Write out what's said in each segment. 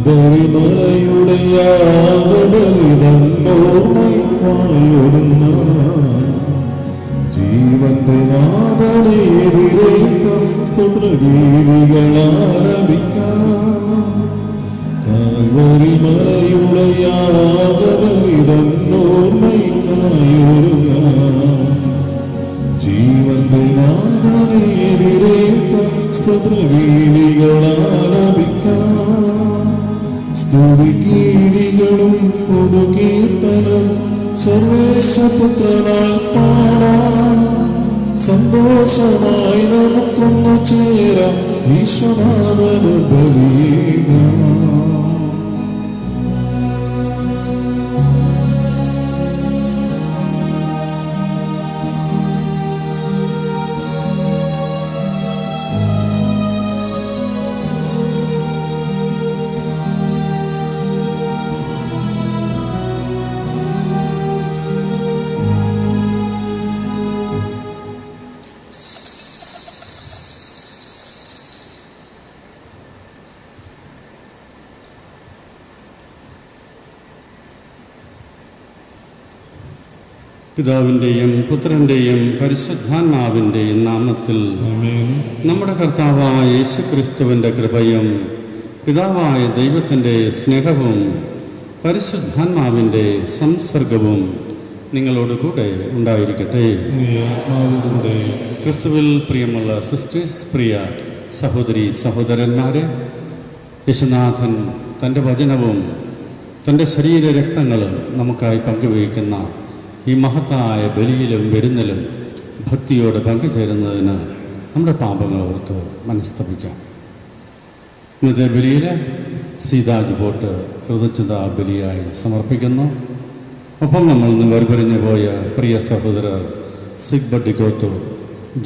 കാൽവരിമലയുടെ യാഗബലിതന്നോർമ്മയ്ക്കായൊരുങ്ങ ജീവന്റെ നാഥനെ എതിരേൽക്കാൻ സ്തുതികളാലപിക്കാം. കാൽവരിമലയുടെ യാഗബലിതന്നോർമ്മയ്ക്കായൊരുങ്ങ ജീവന്റെ നാഥനെ എതിരേൽക്കാൻ സ്തുതികളാലപിക്കാം. സ്തുതിഗീതികളും പുതുകീർത്തനം സർവേശപുത്രനായി പാടാം. സന്തോഷമായി നമുക്കൊന്നു ചേരാം ഈശ്വരന് ബലിയേകാം. പിതാവിൻ്റെയും പുത്രൻ്റെയും പരിശുദ്ധാത്മാവിൻ്റെയും നാമത്തിൽ നമ്മുടെ കർത്താവായ യേശുക്രിസ്തുവിൻ്റെ കൃപയും പിതാവായ ദൈവത്തിൻ്റെ സ്നേഹവും പരിശുദ്ധാത്മാവിൻ്റെ സംസർഗവും നിങ്ങളോടുകൂടെ ഉണ്ടായിരിക്കട്ടെ. ക്രിസ്തുവിൽ പ്രിയമുള്ള സിസ്റ്റേഴ്സ്, പ്രിയ സഹോദരി സഹോദരന്മാരെ, യേശുനാഥൻ തൻ്റെ വചനവും തൻ്റെ ശരീരരക്തങ്ങളും നമുക്കായി പങ്കുവയ്ക്കുന്ന ഈ മഹത്തായ ബലിയിലും വിരുന്നിലും ഭക്തിയോടെ പങ്കുചേരുന്നതിന് നമ്മുടെ പാപങ്ങൾ ഓർത്ത് മനസ്തപിക്കാം. ഇന്നത്തെ ബലിയിൽ സീതാജ് ബോട്ട് കൃതജ്ഞതാ ബലിയായി സമർപ്പിക്കുന്നു. ഒപ്പം നമ്മൾ ഇന്ന് വേർപിരിഞ്ഞു പോയ പ്രിയ സഹോദരർ സിഗ്ബർട്ട് ഡിഗോത്തോ,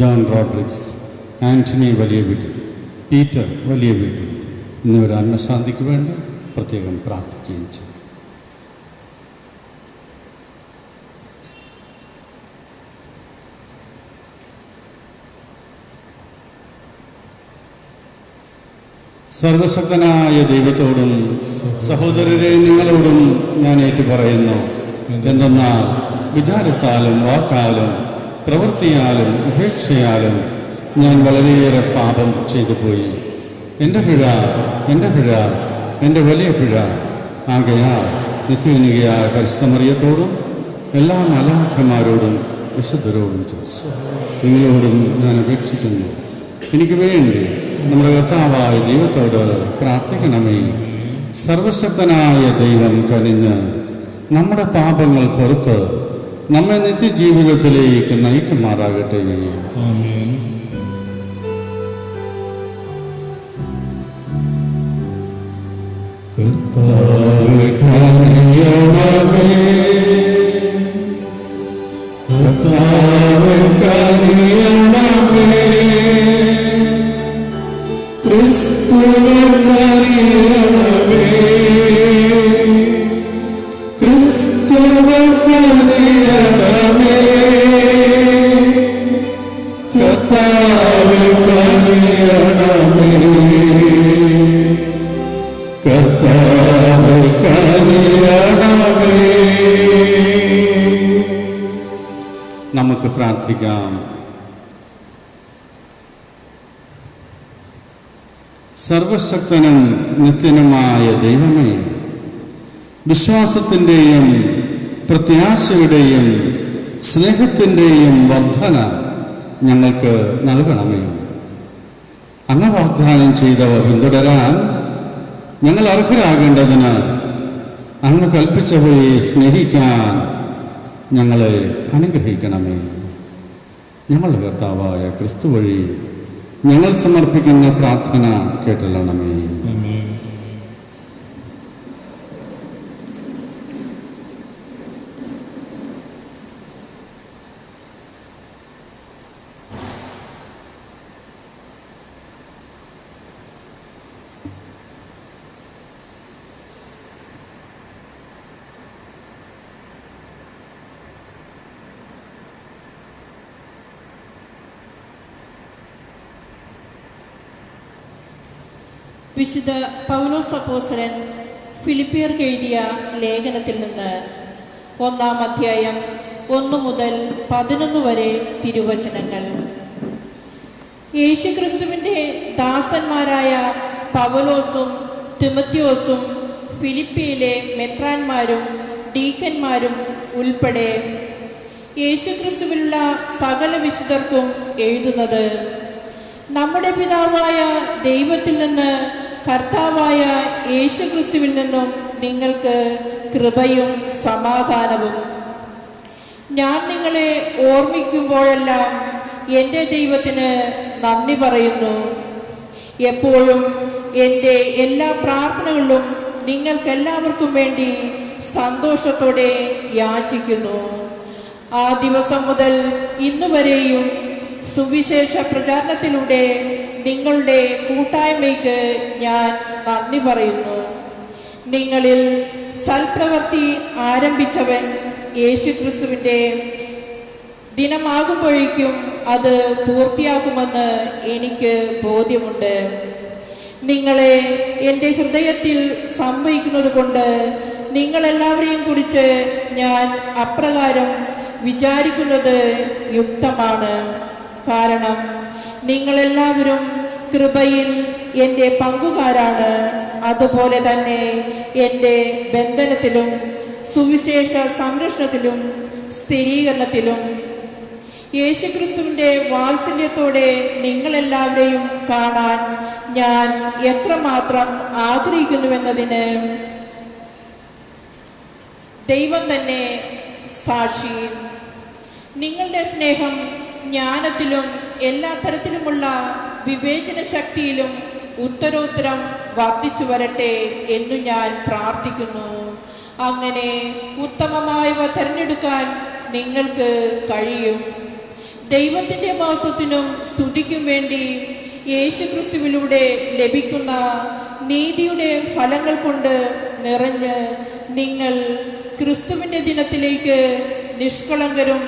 ജോൺ റോഡ്രിക്സ്, ആൻ്റണി വലിയ വീട്ടിൽ, പീറ്റർ വലിയ വീട്ടിൽ എന്നിവരുടെ ആത്മശാന്തിക്ക് വേണ്ടി പ്രത്യേകം പ്രാർത്ഥിക്കുകയും ചെയ്യും. സർവശക്തനായ ദൈവത്തോടും സഹോദരരെ നിങ്ങളോടും ഞാൻ ഏറ്റുപറയുന്നു. എന്തെന്നാൽ വിചാരത്താലും വാക്കാലും പ്രവൃത്തിയാലും ഉപേക്ഷയാലും ഞാൻ വളരെയേറെ പാപം ചെയ്തു പോയി. എൻ്റെ പിഴ, എൻ്റെ വലിയ പിഴ. ആകയാൽ നിത്യനികയായ പരിശുദ്ധ മറിയത്തോടും എല്ലാ മാലാഖമാരോടും വിശുദ്ധരോടും നിങ്ങളോടും ഞാൻ അപേക്ഷിക്കുന്നു, എനിക്ക് വേണ്ടി നമ്മുടെ കർത്താവായ ദൈവത്തോട് പ്രാർത്ഥിക്കണമേ. സർവശക്തനായ ദൈവം കനിഞ്ഞ് നമ്മുടെ പാപങ്ങൾ പുറത്ത് നമ്മെ നിത്യജീവിതത്തിലേക്ക് നയിക്കുമാറാകട്ടെ. ആമേൻ. കർത്താവേ കനിയണമേ, കർത്താവേ കനിയണമേ, ക്രിസ്തുവേ കനിയണമേ, ക്രിസ്തുവേ കനിയണമേ, കർത്താവേ കനിയണമേ, കർത്താവേ കനിയണമേ. നമുക്ക് പ്രാർത്ഥിക്കാം. സർവശക്തനും നിത്യനുമായ ദൈവമേ, വിശ്വാസത്തിൻ്റെയും പ്രത്യാശയുടെയും സ്നേഹത്തിൻ്റെയും വർധന ഞങ്ങൾക്ക് നൽകണമേ. അങ്ങ് വാഗ്ദാനം ചെയ്തവ പിന്തുടരാൻ ഞങ്ങൾ അർഹരാകേണ്ടതിന് അങ്ങ് കൽപ്പിച്ചവയെ സ്നേഹിക്കാൻ ഞങ്ങളെ അനുഗ്രഹിക്കണമേ. ഞങ്ങളുടെ കർത്താവായ ക്രിസ്തു വഴി ഞങ്ങൾ സമർപ്പിക്കുന്ന പ്രാർത്ഥന കേട്ടല്ലണമേ. വിശുദ്ധ പൗലോസ് അപ്പോസ്തലൻ ഫിലിപ്പിയർക്ക് എഴുതിയ ലേഖനത്തിൽ നിന്ന് 1-ാം അധ്യായം 1 മുതൽ 11 വരെ തിരുവചനങ്ങൾ. യേശുക്രിസ്തുവിൻ്റെ ദാസന്മാരായ പൗലോസും തിമോത്തിയോസും ഫിലിപ്പിയിലെ മെത്രാന്മാരും ഡീക്കന്മാരും ഉൾപ്പെടെ യേശുക്രിസ്തുവിലുള്ള സകല വിശുദ്ധർക്കും എഴുതുന്നത്: നമ്മുടെ പിതാവായ ദൈവത്തിൽ നിന്ന് കർത്താവായ യേശുക്രിസ്തുവിൽ നിന്നും നിങ്ങൾക്ക് കൃപയും സമാധാനവും. ഞാൻ നിങ്ങളെ ഓർമ്മിക്കുമ്പോഴെല്ലാം എൻ്റെ ദൈവത്തിന് നന്ദി പറയുന്നു. എപ്പോഴും എൻ്റെ എല്ലാ പ്രാർത്ഥനകളിലും നിങ്ങൾക്കെല്ലാവർക്കും വേണ്ടി സന്തോഷത്തോടെ യാചിക്കുന്നു. ആ ദിവസം മുതൽ ഇന്നുവരെയും സുവിശേഷ പ്രചാരണത്തിലൂടെ നിങ്ങളുടെ കൂട്ടായ്മയ്ക്ക് ഞാൻ നന്ദി പറയുന്നു. നിങ്ങളിൽ സൽപ്രവൃത്തി ആരംഭിച്ചവൻ യേശുക്രിസ്തുവിൻ്റെ ദിനമാകുമ്പോഴേക്കും അത് പൂർത്തിയാക്കുമെന്ന് എനിക്ക് ബോധ്യമുണ്ട്. നിങ്ങളെ എൻ്റെ ഹൃദയത്തിൽ സംഭവിക്കുന്നത് കൊണ്ട് നിങ്ങളെല്ലാവരെയും കുറിച്ച് ഞാൻ അപ്രകാരം വിചാരിക്കുന്നത് യുക്തമാണ്. കാരണം നിങ്ങളെല്ലാവരും കൃപയിൽ എൻ്റെ പങ്കുകാരാണ്. അതുപോലെ തന്നെ എൻ്റെ ബന്ധനത്തിലും സുവിശേഷ സംരക്ഷണത്തിലും സ്ഥിരീകരണത്തിലും യേശുക്രിസ്തുവിൻ്റെ വാത്സല്യത്തോടെ നിങ്ങളെല്ലാവരെയും കാണാൻ ഞാൻ എത്രമാത്രം ആഗ്രഹിക്കുന്നുവെന്നതിന് ദൈവം തന്നെ സാക്ഷി. നിങ്ങളുടെ സ്നേഹം ജ്ഞാനത്തിലും എല്ലാ തരത്തിലുമുള്ള വിവേചന ശക്തിയിലും ഉത്തരോത്തരം വർദ്ധിച്ചു വരട്ടെ എന്നു ഞാൻ പ്രാർത്ഥിക്കുന്നു. അങ്ങനെ ഉത്തമമായവ തിരഞ്ഞെടുക്കാൻ നിങ്ങൾക്ക് കഴിയും. ദൈവത്തിൻ്റെ മഹത്വത്തിനും സ്തുതിക്കും വേണ്ടി യേശുക്രിസ്തുവിലൂടെ ലഭിക്കുന്ന നീതിയുടെ ഫലങ്ങൾ കൊണ്ട് നിറഞ്ഞ് നിങ്ങൾ ക്രിസ്തുവിൻ്റെ ദിനത്തിലേക്ക് നിഷ്കളങ്കരും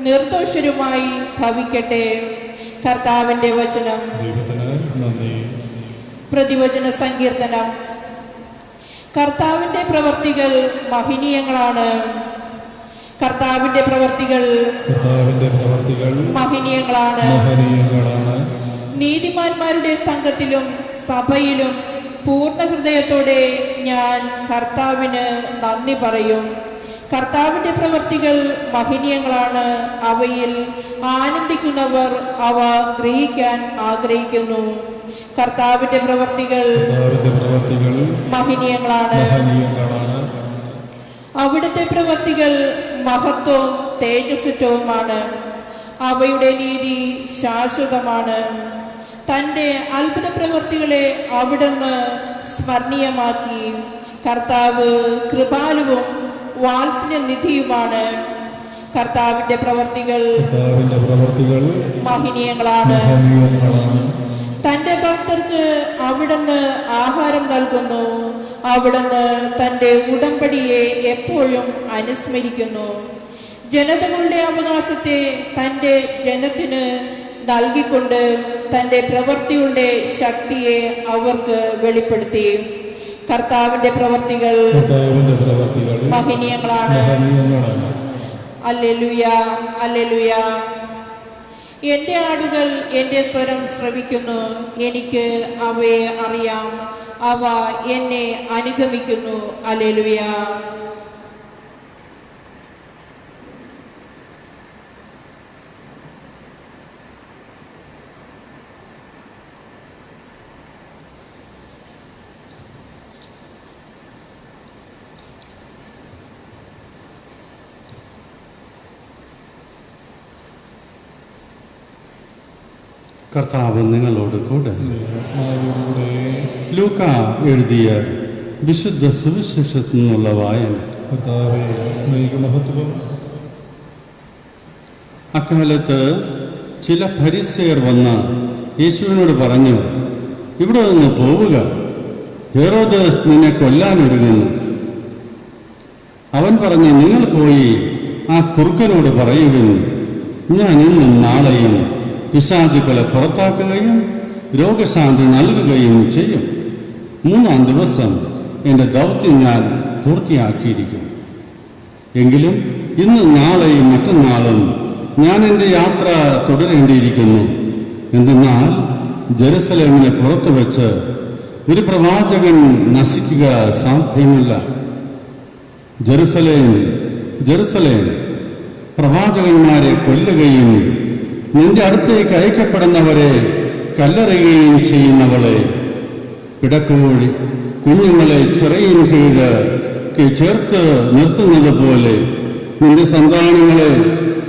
നിർദോഷരുമായി ഭവിക്കട്ടെ. കർത്താവിൻ്റെ വചനം. പ്രതിവചന സങ്കീർത്തനം. കർത്താവിൻ്റെ പ്രവർത്തികൾ മഹനീയങ്ങളാണ്. കർത്താവിൻ്റെ പ്രവർത്തികൾ മഹനീയങ്ങളാണ്. നീതിമാന്മാരുടെ സംഘത്തിലും സഭയിലും പൂർണ്ണ ഹൃദയത്തോടെ ഞാൻ കർത്താവിന് നന്ദി പറയും. കർത്താവിൻ്റെ പ്രവർത്തികൾ മഹനീയങ്ങളാണ്. അവയിൽ ആനന്ദിക്കുന്നവർ അവ ഗ്രഹിക്കാൻ ആഗ്രഹിക്കുന്നു. കർത്താവിൻ്റെ പ്രവർത്തികൾ മഹനീയങ്ങളാണ്. അവിടുത്തെ പ്രവർത്തികൾ മഹത്വവും തേജസ്സുറ്റവുമാണ്. അവയുടെ നീതി ശാശ്വതമാണ്. തൻ്റെ അത്ഭുത പ്രവർത്തികളെ അവിടുന്ന് സ്മരണീയമാക്കി. കർത്താവ് കൃപാലുവും വാത്സല്യനിധിയുമാണ്. കർത്താവിൻ്റെ പ്രവർത്തികൾ മഹനീയങ്ങളാണ്. തൻ്റെ ഭക്തർക്ക് അവിടുന്ന് ആഹാരം നൽകുന്നു. അവിടുന്ന് തൻ്റെ ഉടമ്പടിയെ എപ്പോഴും അനുസ്മരിക്കുന്നു. ജനതകളുടെ അവകാശത്തെ തൻ്റെ ജനത്തിന് നൽകിക്കൊണ്ട് തൻ്റെ പ്രവൃത്തിയുടെ ശക്തിയെ അവർക്ക് വെളിപ്പെടുത്തി. കർത്താവിൻ്റെ പ്രവൃത്തികൾ മഹനീയങ്ങളാണ്. Hallelujah, hallelujah. എൻ്റെ ആടുകൾ എൻ്റെ സ്വരം ശ്രവിക്കുന്നു. എനിക്ക് അവയെ അറിയാം. അവ എന്നെ അനുഗമിക്കുന്നു. ഹല്ലേലൂയ. കർത്താവ് നിങ്ങളോട് കൂടെ. ലൂക്ക എഴുതിയ വിശുദ്ധ സുവിശേഷത്തിൽ നിന്നുള്ള വായന. അക്കാലത്ത് ചില ഫരിസേയർ വന്ന് യേശുവിനോട് പറഞ്ഞു, ഇവിടെ നിന്ന് പോവുക, ഹെരോദസ് നിന്നെ കൊല്ലാനൊരുങ്ങുന്നു. അവൻ പറഞ്ഞു, നിങ്ങൾ പോയി ആ കുറുക്കനോട് പറയുവിൻ, ഞാൻ ഇന്നും നാളെയും പിശാചുക്കളെ പുറത്താക്കുകയും രോഗശാന്തി നൽകുകയും ചെയ്യും. മൂന്നാം ദിവസം എൻ്റെ ദൗത്യം ഞാൻ പൂർത്തിയാക്കിയിരിക്കും. എങ്കിലും ഇന്ന് നാളെയും മറ്റന്നാളും ഞാൻ എൻ്റെ യാത്ര തുടരേണ്ടിയിരിക്കുന്നു. എന്തെന്നാൽ ജെറുസലേമിനെ പുറത്തു വെച്ച് ഒരു പ്രവാചകൻ നശിക്കുക സാധ്യമല്ല. ജെറുസലേം, ജെറുസലേം, പ്രവാചകന്മാരെ കൊല്ലുകയും നിന്റെ അടുത്തേക്ക് അയക്കപ്പെടുന്നവരെ കല്ലെറിയുകയും ചെയ്യുന്നവളെ, പിടക്കോഴി കുഞ്ഞുങ്ങളെ ചിറയിൻ കീഴ് ചേർത്ത് നിർത്തുന്നത് പോലെ നിന്റെ സന്താനങ്ങളെ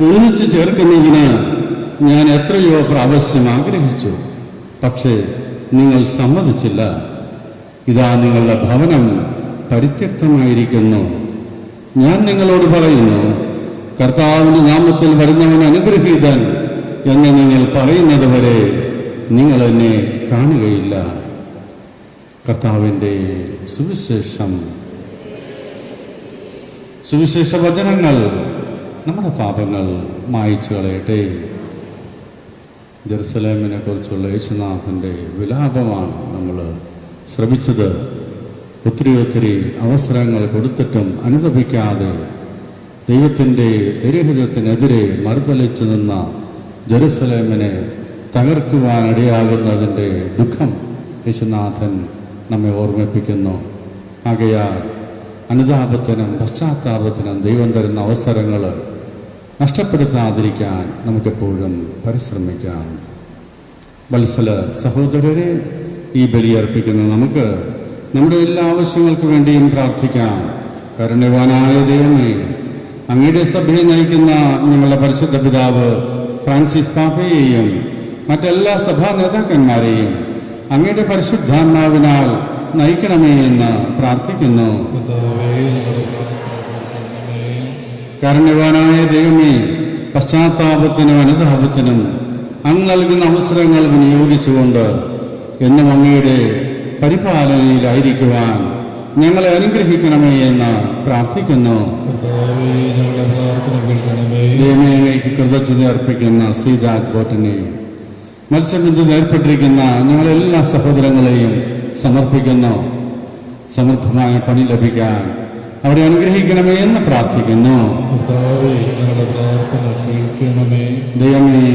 ഒന്നിച്ചു ചേർക്കുന്നതിന് ഞാൻ എത്രയോ പ്രാവശ്യം ആഗ്രഹിച്ചു. പക്ഷേ നിങ്ങൾ സമ്മതിച്ചില്ല. ഇതാ നിങ്ങളുടെ ഭവനം പരിത്യക്തമായിരിക്കുന്നു. ഞാൻ നിങ്ങളോട് പറയുന്നു, കർത്താവിന്റെ നാമത്തിൽ വരുന്നവൻ അനുഗ്രഹീതൻ എന്ന് നിങ്ങൾ പറയുന്നത് വരെ നിങ്ങൾ എന്നെ കാണുകയില്ല. കർത്താവിൻ്റെ സുവിശേഷം. സുവിശേഷ വചനങ്ങൾ നമ്മുടെ പാപങ്ങൾ മായ്ച്ചു കളയട്ടെ. ജെറുസലേമിനെ കുറിച്ചുള്ള യേശുനാഥൻ്റെ വിലാപമാണ് നമ്മൾ ശ്രമിച്ചത്. ഒത്തിരി അവസരങ്ങൾ കൊടുത്തിട്ടും അനുതപിക്കാതെ ദൈവത്തിൻ്റെ തിരുഹിതത്തിനെതിരെ മറുതലിച്ചു നിന്ന ജെറുസലേമിനെ തകർക്കുവാനിടയാകുന്നതിൻ്റെ ദുഃഖം യേശുനാഥൻ നമ്മെ ഓർമ്മിപ്പിക്കുന്നു. ആകയാൽ അനുതാപത്തിനും പശ്ചാത്താപത്തിനും ദൈവം തരുന്ന അവസരങ്ങൾ നഷ്ടപ്പെടുത്താതിരിക്കാൻ നമുക്കെപ്പോഴും പരിശ്രമിക്കാം. വത്സല സഹോദരരെ, ഈ ബലിയർപ്പിക്കുന്ന നമുക്ക് നമ്മുടെ എല്ലാ ആവശ്യങ്ങൾക്ക് വേണ്ടിയും പ്രാർത്ഥിക്കാം. കാരുണ്യവാനായ ദൈവമേ, അങ്ങയുടെ സഭയെ നയിക്കുന്ന ഞങ്ങളുടെ പരിശുദ്ധ പിതാവ് ഫ്രാൻസിസ് പാപ്പയെയും മറ്റെല്ലാ സഭാ നേതാക്കന്മാരെയും അങ്ങയുടെ പരിശുദ്ധാത്മാവിനാൽ നയിക്കണമേ എന്ന് പ്രാർത്ഥിക്കുന്നു. കാരുണ്യവാനായ ദൈവമേ, പശ്ചാത്താപത്തിനും അനുതാപത്തിനും അങ്ങ് നൽകുന്ന അവസരങ്ങൾ വിനിയോഗിച്ചുകൊണ്ട് എന്നും അങ്ങയുടെ പരിപാലനയിലായിരിക്കുവാൻ ഞങ്ങളെ അനുഗ്രഹിക്കണമേ എന്ന് പ്രാർത്ഥിക്കുന്നു. ദൈവമേ, അങ്ങേക്ക് കൃതജ്ഞത അർപ്പിക്കുന്ന സീതാജ് ബോട്ടിനെയും മത്സ്യബന്ധത്തിൽ ഏർപ്പെട്ടിരിക്കുന്ന ഞങ്ങളെല്ലാ സഹോദരങ്ങളെയും സമർപ്പിക്കുന്നു. സമൃദ്ധമായ പണി ലഭിക്കാൻ അവരെ അനുഗ്രഹിക്കണമേ എന്ന് പ്രാർത്ഥിക്കുന്നു. ദൈവമേ,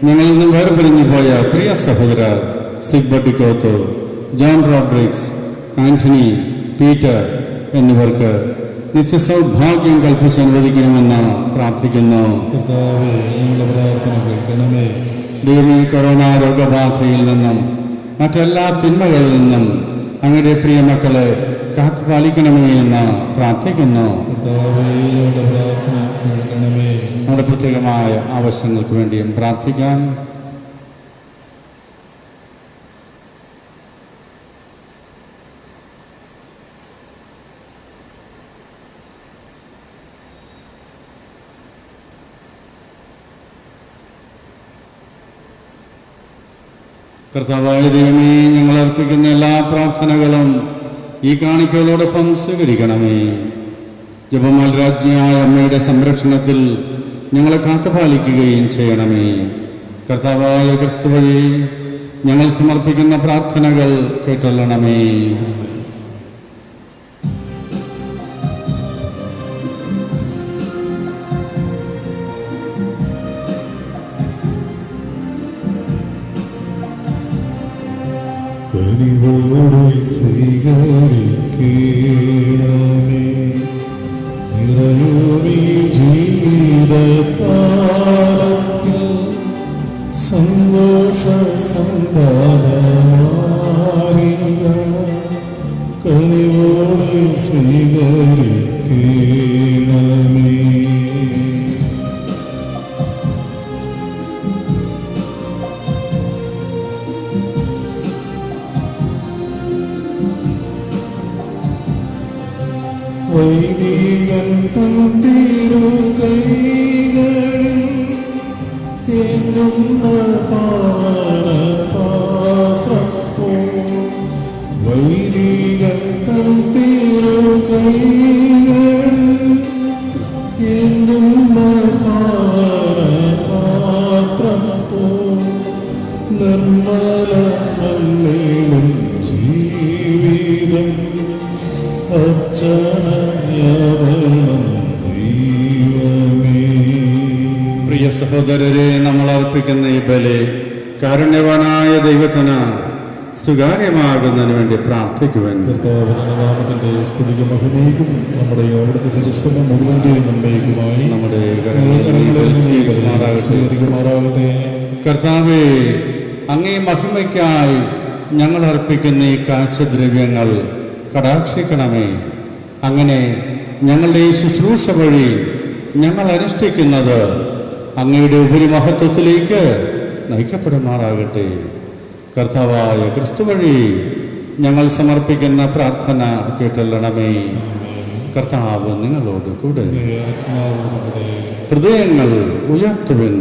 ഞങ്ങളിൽ നിന്ന് വേർപിരിഞ്ഞു പോയ പ്രിയ സഹോദരർ സിഗ്ബർട്ടിക്കോത്ത്, ജോൺ റോഡ്രിക്സ്, ആന്റണി, പീറ്റർ എന്നിവർക്ക് നിത്യസൗഭാഗ്യം കൽപ്പിച്ച് അനുവദിക്കണമെന്ന് പ്രാർത്ഥിക്കുന്നു. ദൈവമേ, കൊറോണ രോഗബാധയിൽ നിന്നും മറ്റെല്ലാ തിന്മകളിൽ നിന്നും അങ്ങയുടെ പ്രിയ മക്കളെ കാത്തുപാലിക്കണമേ എന്ന് പ്രാർത്ഥിക്കുന്നു. നമ്മുടെ പ്രത്യേകമായ ആവശ്യങ്ങൾക്ക് വേണ്ടിയും പ്രാർത്ഥിക്കാം. കർത്താവായ ദൈവമേ, ഞങ്ങൾ അർപ്പിക്കുന്ന എല്ലാ പ്രാർത്ഥനകളും ഈ കാണിക്കകളോടൊപ്പം സ്വീകരിക്കണമേ. ജപമാല രാജ്ഞിയായ അമ്മയുടെ സംരക്ഷണത്തിൽ ഞങ്ങളെ കാത്തുപാലിക്കുകയും ചെയ്യണമേ. കർത്താവായ ക്രിസ്തു വഴി ഞങ്ങൾ സമർപ്പിക്കുന്ന പ്രാർത്ഥനകൾ കേട്ടൊള്ളണമേ. കനിവോടെ സ്വീകരിക്കണമേ. നിറയുമീ ജീവിതകാലത്തിൽ സന്തോഷ സന്താനമാരിക. കനിവോടെ സ്വീകരിക്കണമേ. വൈദികൻ തിരുകൈകളിൽ ഏന്തുന്ന പാവന പാത്രം പോ. വൈദികൻ തിരുകൈകളിൽ ഏന്തുന്ന പാവന പാത്രം പോ. നിർമ്മല നല്ലേലും ജീവി സഹോദരരെ, നമ്മൾ അർപ്പിക്കുന്ന ഈ ബലി കാരുണ്യവാനായ ദൈവത്തിന് സ്വകാര്യമാകുന്നതിന് വേണ്ടി പ്രാർത്ഥിക്കുവാൻ നാമത്തിന്റെ സ്തുതിക്ക് മഹിമയ്ക്കും നമ്മുടെ അവിടുത്തെ ദിവസം മുഴുവന്റെയും നന്മയ്ക്കുമായി നമ്മുടെ സ്വീകരിക്കുമാറാകട്ടെ. കർത്താവേ, അങ്ങേ മഹിമയ്ക്കായി ഞങ്ങൾ അർപ്പിക്കുന്ന ഈ കാഴ്ചദ്രവ്യങ്ങൾ കടാക്ഷിക്കണമേ. അങ്ങനെ ഞങ്ങളുടെ ഈ ശുശ്രൂഷ വഴി ഞങ്ങൾ അനുഷ്ഠിക്കുന്നത് അങ്ങയുടെ ഉപരിമഹത്വത്തിലേക്ക് നയിക്കപ്പെടുമാറാകട്ടെ. കർത്താവായ ക്രിസ്തു വഴി ഞങ്ങൾ സമർപ്പിക്കുന്ന പ്രാർത്ഥന കേട്ടല്ലണമേ. കർത്താവ് നിങ്ങളോട് കൂടെ. ഹൃദയങ്ങൾ ഉയർത്തുവിൻ.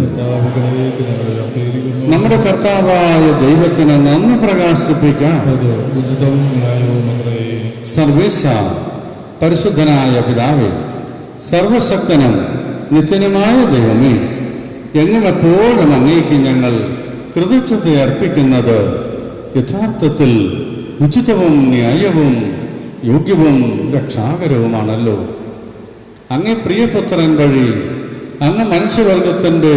നമ്മുടെ കർത്താവായ ദൈവത്തിന് നന്ദി പ്രകാശിപ്പിക്കാം. സർവേശ പരിശുദ്ധനായ പിതാവേ, സർവശക്തനും നിത്യനുമായ ദൈവമേ, എങ്ങും എപ്പോഴും അങ്ങേക്ക് ഞങ്ങൾ കൃതജ്ഞത അർപ്പിക്കുന്നത് യഥാർത്ഥത്തിൽ ഉചിതവും ന്യായവും യോഗ്യവും രക്ഷാകരവുമാണല്ലോ. അങ്ങേ പ്രിയപുത്രൻ വഴി അങ്ങ് മനുഷ്യവർഗത്തിൻ്റെ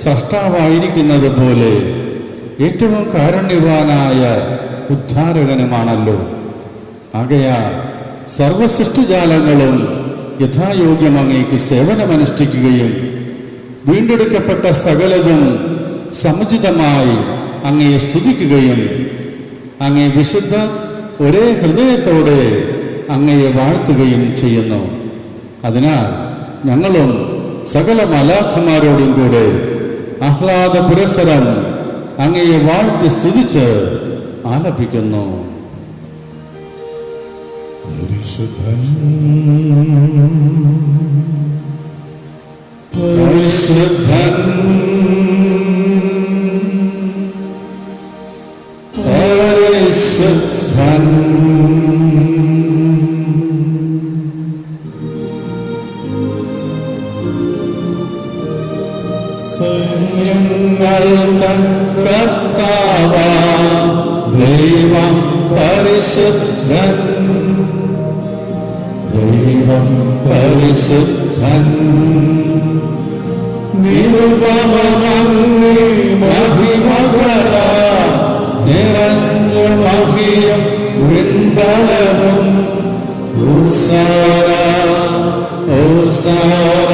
സ്രഷ്ടാവായിരിക്കുന്നത് പോലെ ഏറ്റവും കാരുണ്യവാനായ ഉദ്ധാരകനുമാണല്ലോ. ആകയാൽ സർവസൃഷ്ടിജാലങ്ങളും യഥായോഗ്യം അങ്ങേക്ക് സേവനമനുഷ്ഠിക്കുകയും വീണ്ടെടുക്കപ്പെട്ട സകലതും സമുചിതമായി അങ്ങയെ സ്തുതിക്കുകയും അങ്ങേ വിശുദ്ധ ഒരേ ഹൃദയത്തോടെ അങ്ങയെ വാഴ്ത്തുകയും ചെയ്യുന്നു. അതിനാൽ ഞങ്ങളും സകല മലാഖമാരോടും കൂടെ ആഹ്ലാദ പുരസ്സരം അങ്ങയെ വാഴ്ത്തി സ്തുതിച്ച് ആലപിക്കുന്നു. പരിശുദ്ധൻ പരിശുദ്ധൻ പരിശുദ്ധൻ സൈന്യങ്ങൾ തൻ കർത്താവാം ദൈവം പരിശുദ്ധൻ, ദൈവം പരിശുദ്ധൻ. നിരുപമമങ്ങി മഹിമകളാ നിറഞ്ഞു മഹിയും വിണ്ടലവും. ഹോസാന ഹോസാന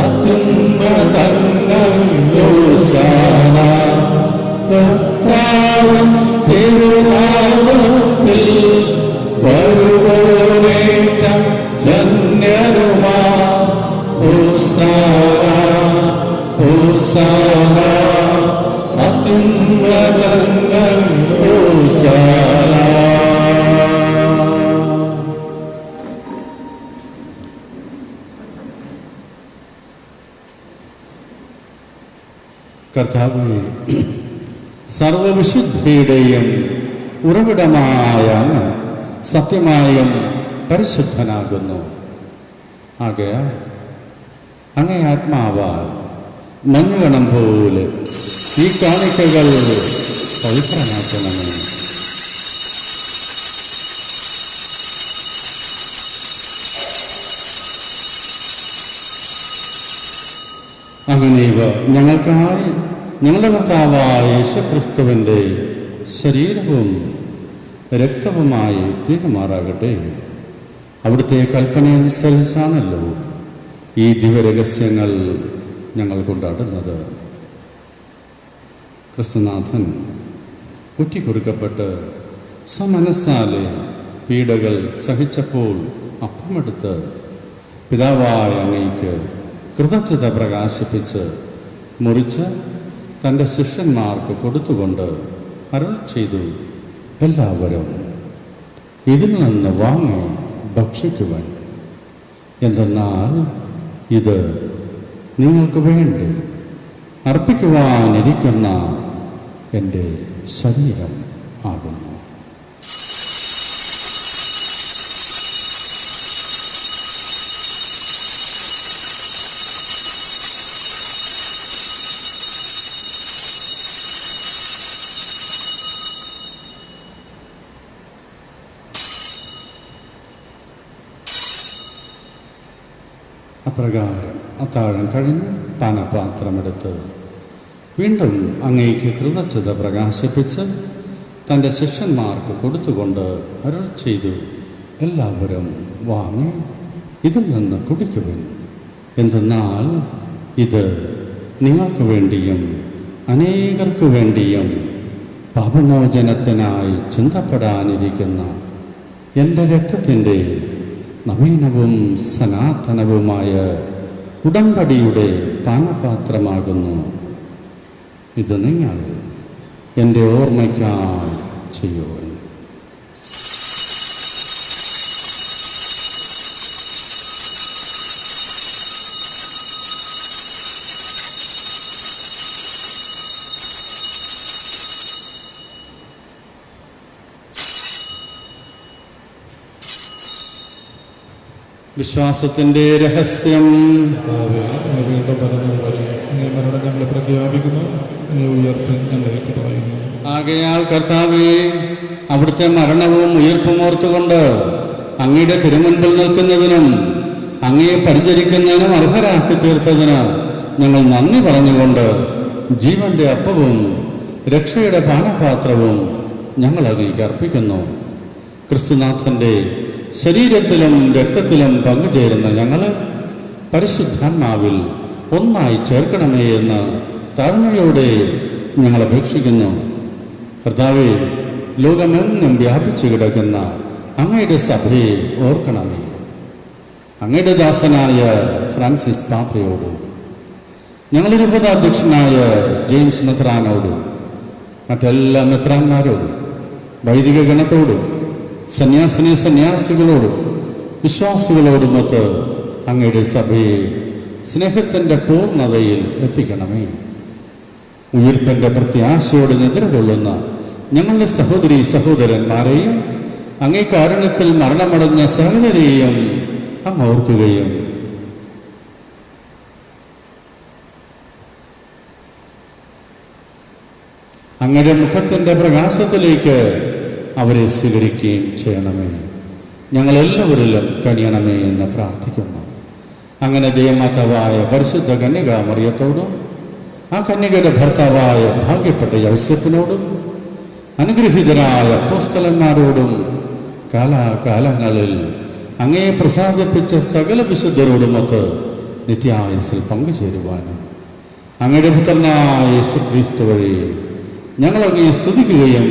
അത്യുന്നതങ്ങളിൽ ഹോസാന. കർത്താവിൻ തിരുനാമത്തിൽ വരുവോനേറ്റം ധന്യനുമാ. ഹോസാന ഹോസാന അത്യുന്നതങ്ങളിൽ ഹോസാന. കർത്താവേ, സർവവിശുദ്ധിയുടെയും ഉറവിടമായ അങ്ങ് സത്യമായും പരിശുദ്ധനാകുന്നു. ആകയാൽ അങ്ങേ ആത്മാവാൽ മഞ്ഞുകണം പോലെ ഈ കാണിക്കകൾ പവിത്രമാക്കണമേ. അങ്ങനെ ഇവ ഞങ്ങൾക്കായി ഞങ്ങളുടെ കർത്താവായ യേശുക്രിസ്തുവിൻ്റെ ശരീരവും രക്തവുമായി തീരുമാറാകട്ടെ. അവിടുത്തെ കൽപ്പനയനുസരിച്ചാണല്ലോ ഈ ദിവ്യരഹസ്യങ്ങൾ ഞങ്ങൾ കൊണ്ടാടുന്നത്. ക്രിസ്തുനാഥൻ കുറ്റിക്കൊടുക്കപ്പെട്ട് സമനസ്സാലെ പീഡകൾ സഹിച്ചപ്പോൾ അപ്പമെടുത്ത് പിതാവായ അങ്ങയ്ക്ക് കൃതജ്ഞത പ്രകാശിപ്പിച്ച് മുറിച്ച് തൻ്റെ ശിഷ്യന്മാർക്ക് കൊടുത്തുകൊണ്ട് അരുൾ ചെയ്തു, എല്ലാവരും ഇതിൽ നിന്ന് വാങ്ങി ഭക്ഷിക്കുവാൻ. എന്തെന്നാൽ ഇത് നിങ്ങൾക്ക് വേണ്ടി അർപ്പിക്കുവാനിരിക്കുന്ന എൻ്റെ ശരീരം ആകുന്നു. അപ്രകാരം അത്താഴം കഴിഞ്ഞ് പാനപാത്രമെടുത്ത് വീണ്ടും അങ്ങേക്ക് കൃതജ്ഞത പ്രകാശിപ്പിച്ച് തൻ്റെ ശിഷ്യന്മാർക്ക് കൊടുത്തുകൊണ്ട് അരുൾ ചെയ്തു, എല്ലാവരും വാങ്ങി ഇതിൽ നിന്ന് കുടിക്കുവിൻ. എന്തെന്നാൽ ഇത് നിങ്ങൾക്ക് വേണ്ടിയും അനേകർക്ക് വേണ്ടിയും പാപമോചനത്തിനായി ചിന്തപ്പെടാനിരിക്കുന്ന എൻ്റെ രക്തത്തിൻ്റെ നവീനവും സനാതനവുമായ ഉടമ്പടിയുടെ പാനപാത്രമാകുന്നു. ഇത് നിങ്ങൾ എൻ്റെ ഓർമ്മയ്ക്കായി ചെയ്യുക. വിശ്വാസത്തിൻ്റെ രഹസ്യം. കർത്താവേ, അങ്ങ് വീണ്ടും പറഞ്ഞതുപോലെ അങ്ങേ മരണം ഞങ്ങളെ പ്രഖ്യാപിക്കുന്നു, അങ്ങേ ഉയർപ്പിൽ ഞങ്ങളെ പറയുന്നു. ആകയാൽ കർത്താവേ, അവിടുത്തെ മരണവും ഉയർപ്പും ഓർത്തുകൊണ്ട് അങ്ങയുടെ തിരുമുൻപിൽ നിൽക്കുന്നതിനും അങ്ങയെ പരിചരിക്കുന്നതിനും അർഹരാക്കി തീർത്തതിന് ഞങ്ങൾ നന്ദി പറഞ്ഞുകൊണ്ട് ജീവന്റെ അപ്പവും രക്ഷയുടെ പാനപാത്രവും ഞങ്ങൾ അങ്ങേക്ക് അർപ്പിക്കുന്നു. ക്രിസ്തുനാഥൻ്റെ ശരീരത്തിലും രക്തത്തിലും പങ്കുചേരുന്ന ഞങ്ങൾ പരിശുദ്ധാത്മാവിൽ ഒന്നായി ചേർക്കണമേ എന്ന് താഴ്മയോടെ ഞങ്ങൾ അപേക്ഷിക്കുന്നു. കർത്താവേ, ലോകമെങ്ങും വ്യാപിച്ചു കിടക്കുന്ന അങ്ങയുടെ സഭയെ ഓർക്കണമേ. അങ്ങയുടെ ദാസനായ ഫ്രാൻസിസ് പാപ്പയോട്, ഞങ്ങളുടെ ഉപതാധ്യക്ഷനായ ജെയിംസ് മെത്രാനോട്, മറ്റെല്ലാ മെത്രാന്മാരോടും വൈദിക ഗണത്തോടും സന്യാസികളോടും വിശ്വാസികളോടുമൊത്ത് അങ്ങയുടെ സഭയെ സ്നേഹത്തിൻ്റെ പൂർണ്ണതയിൽ എത്തിക്കണമേ. ഉയർപ്പിൻ്റെ പ്രത്യാശയോട് നിദ്രകൊള്ളുന്ന ഞങ്ങളുടെ സഹോദരീ സഹോദരന്മാരെയും അങ്ങേ കാരുണ്യത്തിൽ മരണമടഞ്ഞ സകലരെയും അങ്ങ് ഓർക്കുകയും അങ്ങയുടെ മുഖത്തിൻ്റെ പ്രകാശത്തിലേക്ക് അവരെ സ്വീകരിക്കുകയും ചെയ്യണമേ. ഞങ്ങളെല്ലാവരിലും കനിയണമേ എന്ന് പ്രാർത്ഥിക്കുന്നു. അങ്ങനെ ദൈവമാതാവായ പരിശുദ്ധ കന്യക മറിയത്തോടും ആ കന്യകയുടെ ഭർത്താവായ ഭാഗ്യപ്പെട്ട യൗസേപ്പിനോടും അനുഗ്രഹീതരായ അപ്പോസ്തലന്മാരോടും കാലാകാലങ്ങളിൽ അങ്ങയെ പ്രസാദിപ്പിച്ച സകല വിശുദ്ധരോടുമൊത്ത് നിത്യായുസ്സിൽ പങ്കുചേരുവാനും അങ്ങയുടെ പുത്രനായ യേശുക്രിസ്തു വഴി ഞങ്ങൾ അങ്ങയെ സ്തുതിക്കുകയും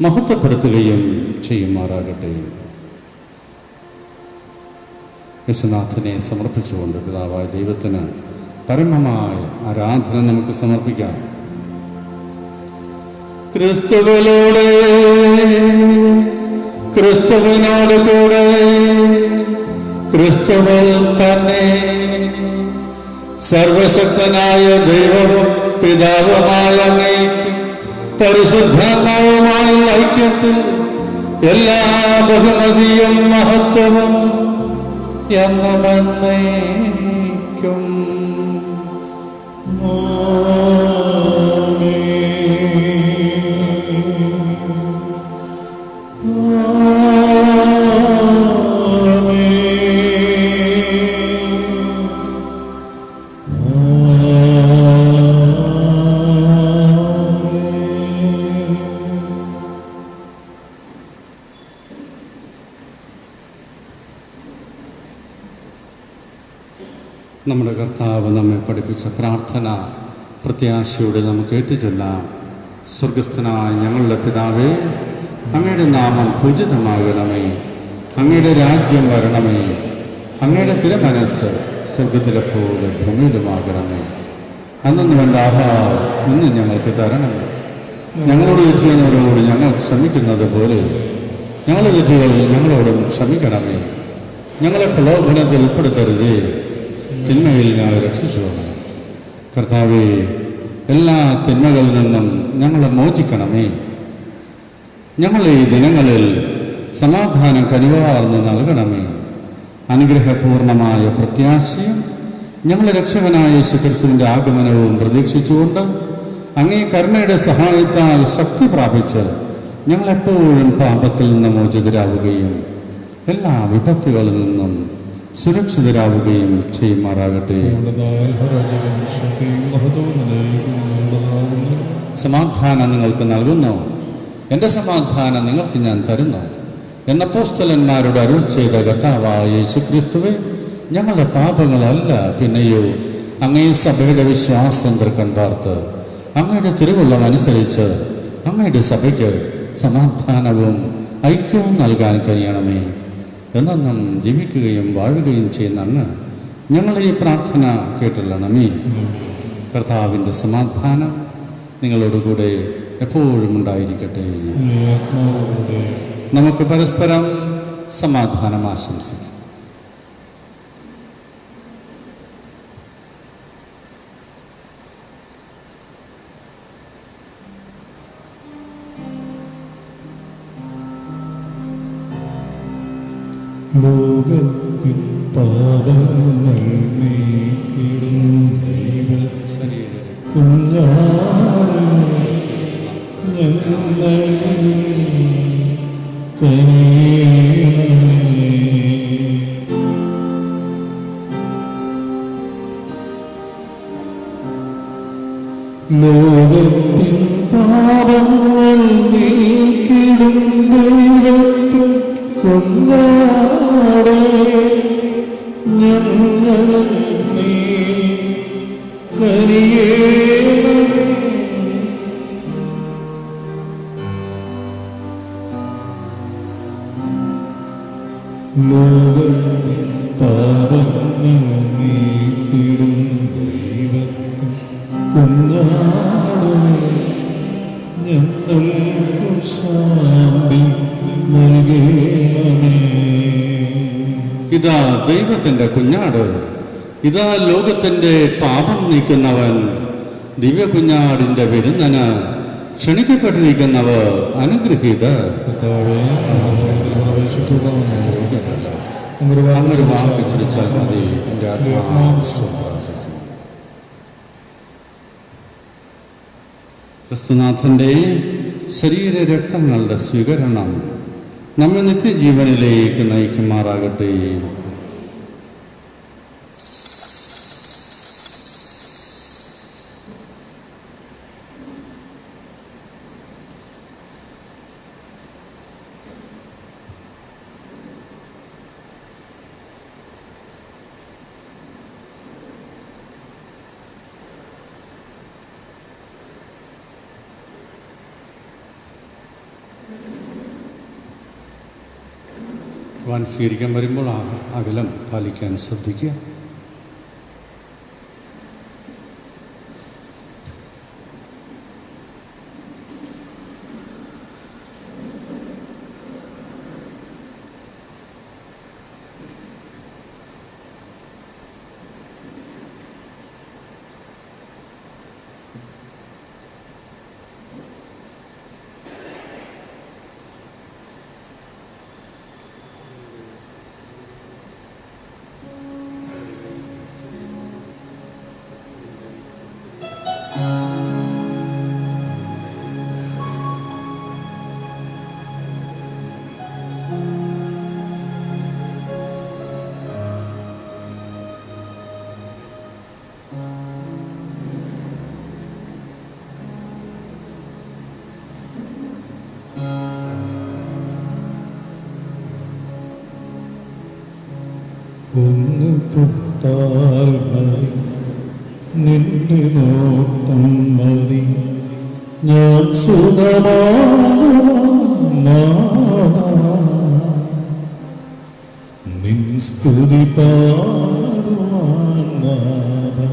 മഹത്വപ്പെടുത്തുകയും ചെയ്യുമാറാകട്ടെ. യേശുനാഥനെ സമർപ്പിച്ചുകൊണ്ട് പിതാവായ ദൈവത്തിന് പരമമായ ആരാധന നമുക്ക് സമർപ്പിക്കാം. ക്രിസ്തുവിലൂടെ ക്രിസ്തുവിനോട് കൂടെ ക്രിസ്തുവിൽ തന്നെ സർവശക്തനായ ദൈവവും പിതാവുമായ അങ്ങേക്ക് പരിശുദ്ധാത്മാവുമായ ഐക്യത്തിൽ എല്ലാ ബഹുമതിയും മഹത്വവും എന്നേക്കും. നമ്മുടെ കർത്താവ് നമ്മെ പഠിപ്പിച്ച പ്രാർത്ഥന പ്രത്യാശയോടെ നമുക്ക് ഏറ്റുചൊല്ലാം. സ്വർഗസ്ഥനായ ഞങ്ങളുടെ പിതാവേ, അങ്ങയുടെ നാമം പൂജിതമാകണമേ. അങ്ങയുടെ രാജ്യം വരണമേ. അങ്ങയുടെ തിരുമനസ്സ് സ്വർഗത്തിലെ പോലെ ഭൂമിയിലുമാകണമേ. അന്നു വേണ്ട ആഹാരം ഇന്ന് ഞങ്ങൾക്ക് തരണമേ. ഞങ്ങളോട് തെറ്റുന്നവരോട് ഞങ്ങൾ ക്ഷമിക്കുന്നത് പോലെ ഞങ്ങളുടെ തെറ്റുകൾ ഞങ്ങളോടും ക്ഷമിക്കണമേ. ഞങ്ങളെ പ്രലോഭനത്തിൽ ഉൾപ്പെടുത്തരുതേ, തിന്മയിൽ ഞങ്ങളെ രക്ഷിച്ചുകൊള്ളണം. കർത്താവേ, എല്ലാ തിന്മകളിൽ നിന്നും ഞങ്ങളെ മോചിക്കണമേ. ഞങ്ങളെ ഈ ദിനങ്ങളിൽ സമാധാനം കനിവാർന്ന് നൽകണമേ. അനുഗ്രഹപൂർണമായ പ്രത്യാശയും ഞങ്ങളെ രക്ഷകനായ യേശുക്രിസ്തുവിൻ്റെ ആഗമനവും പ്രതീക്ഷിച്ചുകൊണ്ട് അങ്ങേ കരുണയുടെ സഹായത്താൽ ശക്തി പ്രാപിച്ച് ഞങ്ങളെപ്പോഴും പാപത്തിൽ നിന്ന് മോചിതരാവുകയും എല്ലാ വിപത്തുകളിൽ നിന്നും സുരക്ഷിതരാവുകയും ചെയ്യുമാറാകട്ടെ. സമാധാനം നിങ്ങൾക്ക് നൽകുന്നു, എൻ്റെ സമാധാനം നിങ്ങൾക്ക് ഞാൻ തരുന്നു എന്ന അപ്പോസ്തലന്മാരോട് അരുൾ ചെയ്ത കർത്താവായ യേശുക്രിസ്തുവേ, ഞങ്ങളുടെ പാപങ്ങളല്ല പിന്നെയോ അങ്ങേ സഭയുടെ വിശ്വാസം തൃക്കൺ പാർത്ത് അങ്ങയുടെ തിരുവുള്ളം അനുസരിച്ച് അങ്ങയുടെ സഭയ്ക്ക് സമാധാനവും ഐക്യവും നൽകാൻ കഴിയണമേ. എന്നും ജീവിക്കുകയും വാഴുകയും ചെയ്യുന്ന അങ്ങ് ഞങ്ങളുടെ ഈ പ്രാർത്ഥന കേട്ടുള്ളണമേ. കർത്താവിൻ്റെ സമാധാനം നിങ്ങളോടുകൂടെ എപ്പോഴും ഉണ്ടായിരിക്കട്ടെ. നമുക്ക് പരസ്പരം സമാധാനം ആശംസിക്കാം. ലോകത്തിൻ പാപങ്ങൾ നീക്കിടും ദൈവ കുഞ്ഞാട് ഞങ്ങളിൽ കനിയണമേ. ലോകത്തിൻ പാപങ്ങൾ നീക്കിടും ദൈവത്തിൽ കൊണ്ടാടേ ഞങ്ങളും നീ കനിയേണമേ. ലോകത്തിൻ പാപങ്ങൾ നീക്കിടും ദൈവത്തിൻ കുഞ്ഞാടേ ഞങ്ങൾക്കു ശാന്തി നൽകണമേ. ഇതാ ദൈവത്തിൻ്റെ കുഞ്ഞാട്, ഇതാ ലോകത്തിൻ്റെ പാപം നീക്കുന്നവൻ. ദിവ്യ കുഞ്ഞാടിൻ്റെ വിരുന്നന് ക്ഷണിക്കപ്പെട്ടിരിക്കുന്നവർ അനുഗ്രഹീത. ക്രിസ്തുനാഥൻ്റെ ശരീര രക്തങ്ങളുടെ സ്വീകരണം നമ്മെ നിത്യജീവനിലേക്ക് നയിക്കുമാറാകട്ടെ. വാൻ സ്വീകരിക്കാൻ വരുമ്പോൾ അകലം പാലിക്കാൻ ശ്രദ്ധിക്കുക. ഒന്ന് തൊട്ടാൽ മതി, നിന്റെ നോട്ടം മതി, ഞാൻ നിൻ സ്തുതി പാടുവാൻ നാഥാ.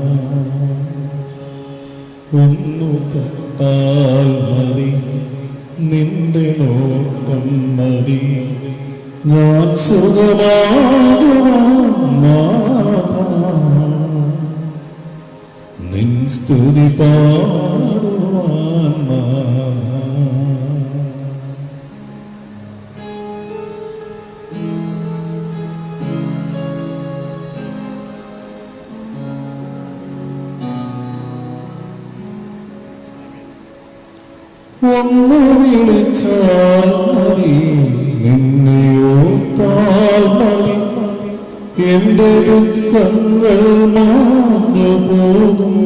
ഒന്ന് തൊട്ടാൽ മതി, നിന്റെ നോട്ടം മതി, ഞാൻ സുഖമാകുവാൻ നാഥാ. നിൻ സ്തുതി പാടുവാൻ നാഥാ. ഒന്ന് വിളിച്ചാൽ മതി, നിന്നെ ഓർത്താൽ മതി, എന്റെ ദുഃഖങ്ങൾ മാഞ്ഞു പോകും.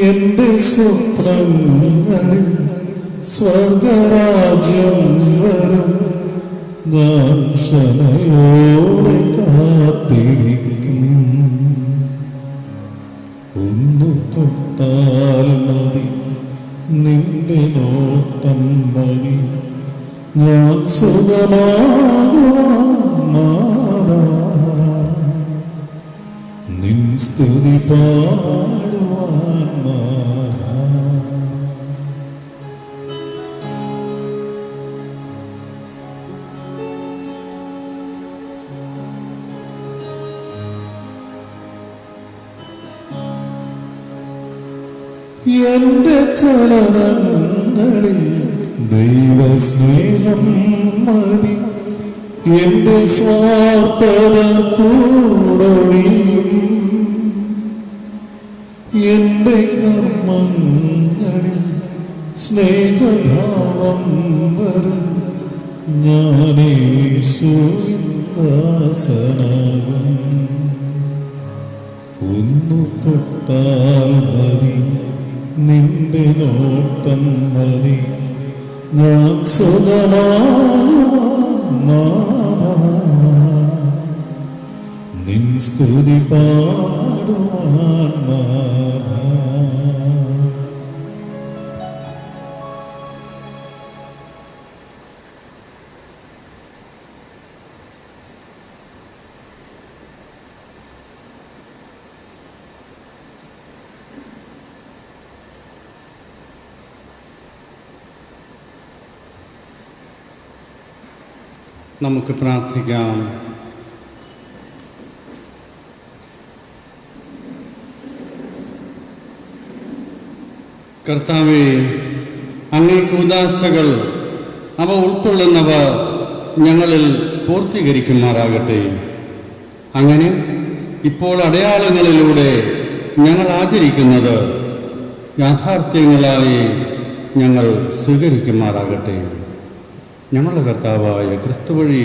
എന്റെ സ്വപ്നങ്ങളിൽ സ്വർഗരാജ്യം വരും. ഞാൻ ക്ഷമയോടെ കാത്തിരിക്കും. ഒന്നു തൊട്ടാൽ മതി, നിന്റെ നോട്ടം മതി, ഞാൻ സുഖമാകുവാൻ നിൻ സ്തുതി പാടുവാൻ. എന്റെ ചലനങ്ങളിൽ ദൈവസ്നേഹം മതി. എന്റെ സ്വാർത്ഥത കൂടൊഴിയും. എന്റെ കർമ്മങ്ങളിൽ സ്നേഹഭാവം വരും. ഞാനേശുവിൻ ദാസനാകും. ഒന്നു തൊട്ടാൽ മതി, നിന്റെ നോട്ടം മതി, ഞാൻ സുഖമാകുവാൻ നിൻ സ്തുതി പാടുവാൻ. നമുക്ക് പ്രാർത്ഥിക്കാം. കർത്താവേ, അങ്ങേക്ക് ഉദാസകൾ അവ ഉൾക്കൊള്ളുന്നവ ഞങ്ങളിൽ പൂർത്തീകരിക്കുമാറാകട്ടെ. അങ്ങനെ ഇപ്പോൾ അടയാളങ്ങളിലൂടെ ഞങ്ങൾ ആചരിക്കുന്നത് യാഥാർത്ഥ്യങ്ങളായി ഞങ്ങൾ സ്വീകരിക്കുമാറാകട്ടെ. ഞങ്ങളുടെ കർത്താവായ ക്രിസ്തു വഴി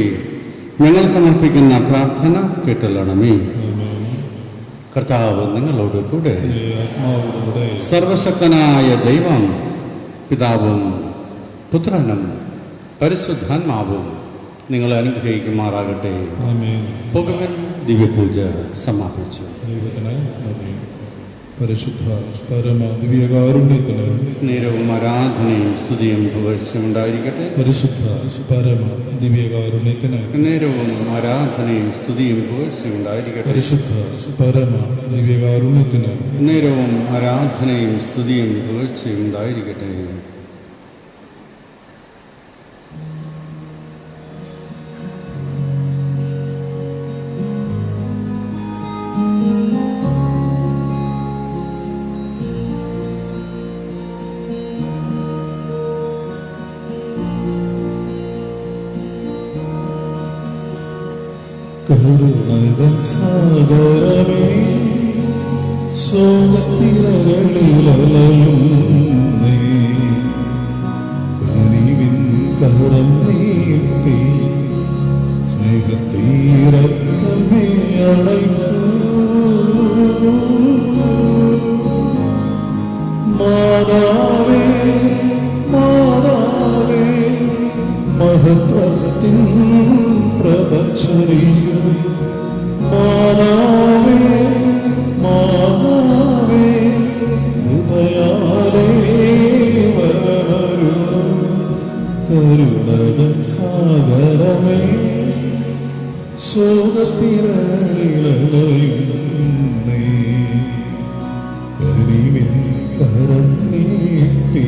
ഞങ്ങൾ സമർപ്പിക്കുന്ന പ്രാർത്ഥന കേട്ടല്ലണമേ. കർത്താവ് നിങ്ങളോട് കൂടെ. സർവശക്തനായ ദൈവം പിതാവും പുത്രനും പരിശുദ്ധാത്മാവും നിങ്ങളെ അനുഗ്രഹിക്കുമാറാകട്ടെ. പോകുവിൻ. ദിവ്യപൂജ സമാപിച്ചു. പരിശുദ്ധ പരമ ദിവ്യകാരുണ്യത്തിന് നേരവും ആരാധനയും സ്തുതിയും പുകഴ്ചയും ഉണ്ടായിരിക്കട്ടെ. പരിശുദ്ധ പരമ ദിവ്യകാരുണ്യത്തിന് നേരവും ആരാധനയും സ്തുതിയും പുകഴ്ചയും ഉണ്ടായിരിക്കട്ടെ. പരിശുദ്ധ പരമ ദിവ്യകാരുണ്യത്തിന് നേരവും ആരാധനയും സ്തുതിയും പുകഴ്ചയും ഉണ്ടായിരിക്കട്ടെ. കരുണതൻ സാഗരമേ, സോമത്തിരകളിലലയും നീ കനിവിൻ കരം നീട്ടി സ്നേഹത്തീരത്തമേ അണയ്ക്കൂ. മാതാവേ മാതാവേ, മഹത്വത്തിൻ പ്രഭചൊരിയൂ. മാതാവേ മാതാവേ, കൃപയാലേ വരവരൂ. കരുണതൻ സാഗരമേ, ശോകത്തിരളിലലയും നീ കനിവിൻ കരം നീട്ടി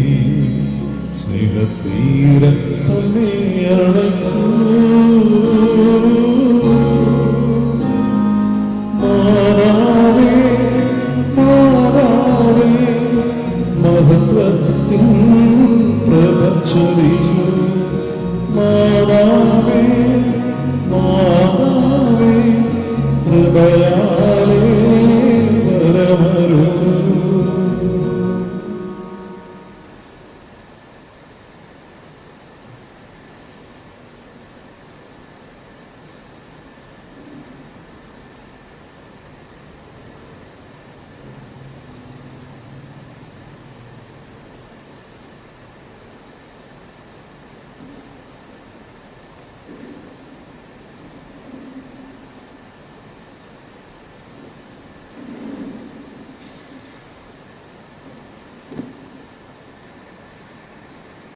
സ്നേഹത്തീരത്തമേ അണയ്ക്കൂ.